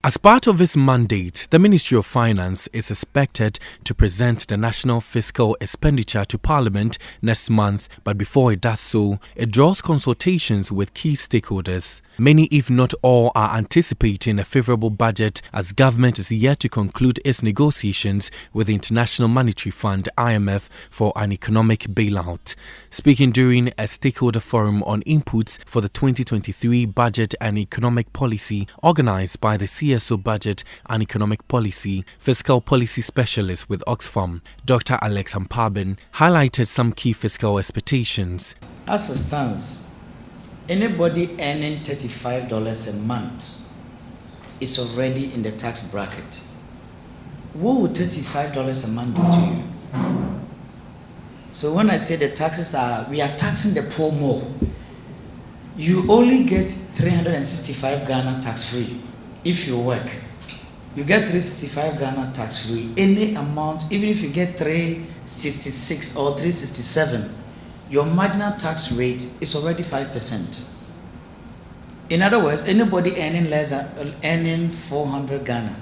As part of its mandate, the Ministry of Finance is expected to present the national fiscal expenditure to Parliament next month, but before it does so, it draws consultations with key stakeholders. Many, if not all, are anticipating a favorable budget as government is yet to conclude its negotiations with the International Monetary Fund (IMF) for an economic bailout. Speaking during a stakeholder forum on inputs for the 2023 budget and economic policy organized by the CSO Budget and Economic Policy Fiscal Policy Specialist with Oxfam, Dr. Alex Ampabin, highlighted some key fiscal expectations. As it stands, anybody earning $35 a month is already in the tax bracket. What would $35 a month do to you? So when I say the taxes we are taxing the poor more. You only get 365 Ghana tax-free if you work. You get 365 Ghana tax-free. Any amount, even if you get 366 or 367, your marginal tax rate is already 5%. In other words, anybody earning less than earning 400 Ghana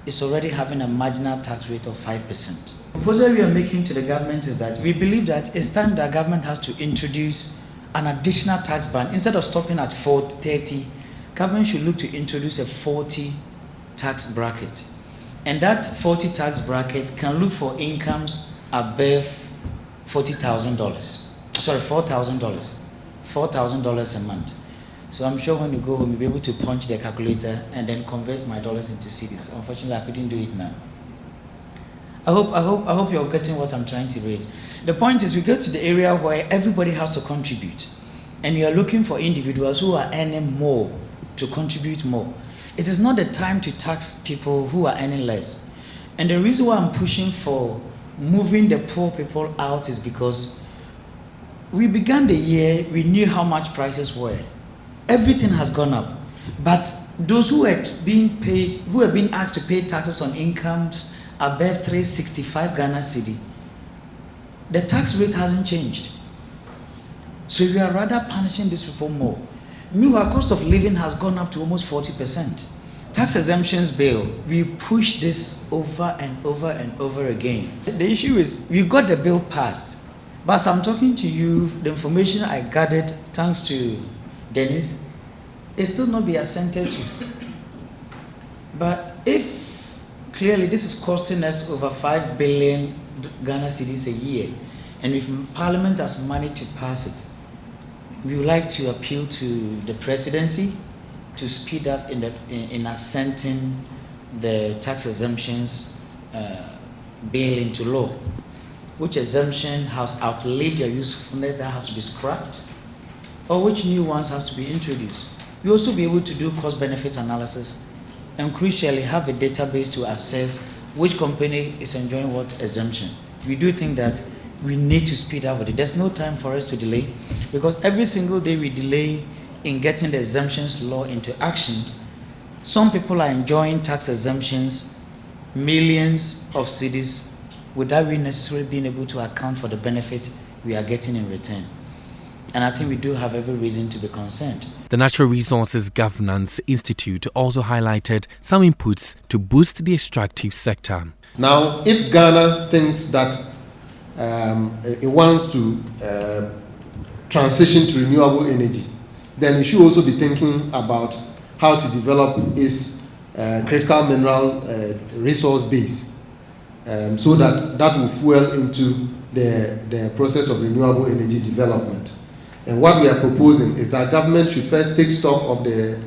is already having a marginal tax rate of 5%. The proposal we are making to the government is that we believe that it's time the government has to introduce an additional tax band. Instead of stopping at 30, government should look to introduce a 40 tax bracket. And that 40 tax bracket can look for incomes above $40,000. Sorry, $4,000. $4,000 a month. So I'm sure when you go home, you'll be able to punch the calculator and then convert my dollars into cedis. Unfortunately, I couldn't do it now. I hope you're getting what I'm trying to raise. The point is, we go to the area where everybody has to contribute, and you are looking for individuals who are earning more to contribute more. It is not the time to tax people who are earning less. And the reason why I'm pushing for moving the poor people out is because we began the year, we knew how much prices were. Everything has gone up. But those who are being paid, who have been asked to pay taxes on incomes above 365 Ghana cedi, the tax rate hasn't changed. So we are rather punishing these people more. Meanwhile, cost of living has gone up to almost 40%. Tax exemptions bill, we push this over and over and over again. The issue is, we got the bill passed, but as I'm talking to you, the information I gathered, thanks to Dennis, is still not be assented to. But if clearly this is costing us over 5 billion Ghana cedis a year, and if Parliament has money to pass it, we would like to appeal to the presidency to speed up in assenting the tax exemptions bill into law. Which exemption has outlived their usefulness that has to be scrapped, or which new ones has to be introduced. We also be able to do cost-benefit analysis and crucially have a database to assess which company is enjoying what exemption. We do think that we need to speed up with it. There's no time for us to delay, because every single day we delay in getting the exemptions law into action, some people are enjoying tax exemptions, millions of cedis, without we necessarily being able to account for the benefit we are getting in return. And I think we do have every reason to be concerned. The Natural Resources Governance Institute also highlighted some inputs to boost the extractive sector. Now, if Ghana thinks that it wants to transition to renewable energy, then it should also be thinking about how to develop its critical mineral resource base, so that will fuel into the process of renewable energy development. And what we are proposing is that government should first take stock of the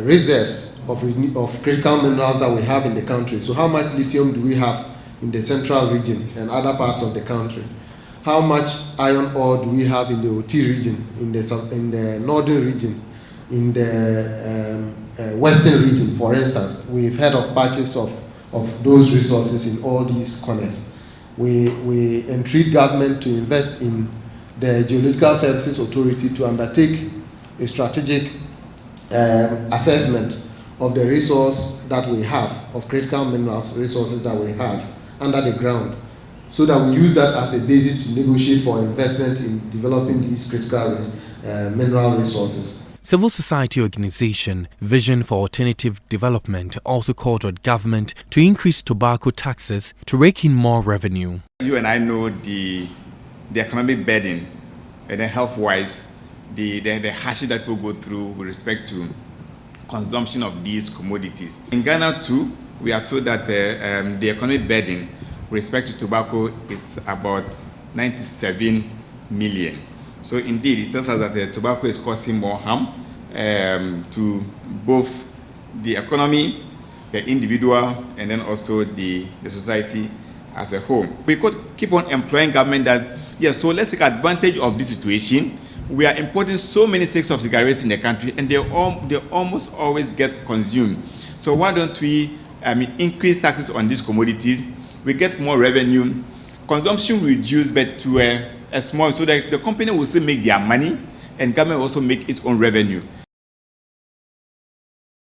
reserves of critical minerals that we have in the country. So how much lithium do we have in the central region and other parts of the country? How much iron ore do we have in the OT region, in the northern region, in the western region, for instance? We've heard of patches of those resources in all these corners. We entreat government to invest in the Geological Services Authority to undertake a strategic assessment of the resource that we have, of critical minerals resources that we have under the ground, so that we use that as a basis to negotiate for investment in developing these critical mineral resources. Civil society organization Vision for Alternative Development also called on government to increase tobacco taxes to rake in more revenue. You and I know the economic burden and then health-wise, the hardship that people go through with respect to consumption of these commodities. In Ghana too, we are told that the economic burden with respect to tobacco is about 97 million. So indeed, it tells us that tobacco is causing more harm to both the economy, the individual, and then also the society as a whole. We could keep on employing government that, yes, so let's take advantage of this situation. We are importing so many sticks of cigarettes in the country, and they almost always get consumed. So why don't we increase taxes on these commodities? We get more revenue. Consumption reduced, but to a small, so that the company will still make their money, and government will also make its own revenue.